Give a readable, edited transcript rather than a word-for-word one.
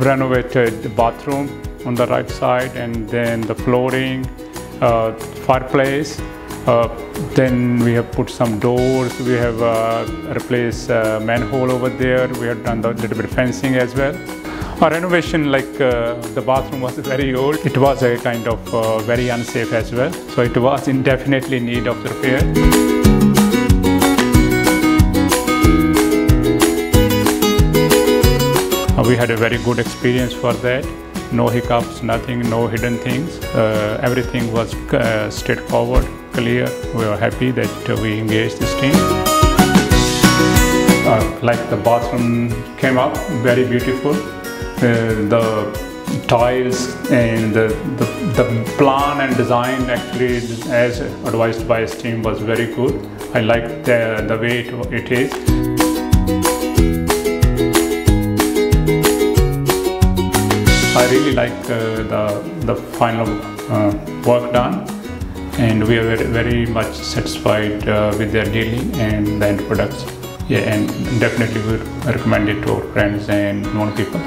renovated the bathroom on the right side, and then the flooring, fireplace. Then we have put some doors. We have replaced manhole over there. We have done a little bit of fencing as well. Our renovation, like the bathroom was very old. It was a kind of very unsafe as well. So it was definitely in need of repair. We had a very good experience for that. No hiccups, nothing, no hidden things. Everything was straightforward, clear. We were happy that we engaged this team. Like the bathroom came up, very beautiful. The tiles and the plan and design actually, as advised by Esteem, was very good. I like the way it is. I really like the final work done, and we are very much satisfied with their dealing and the end products. Yeah, and definitely we recommend it to our friends and known people.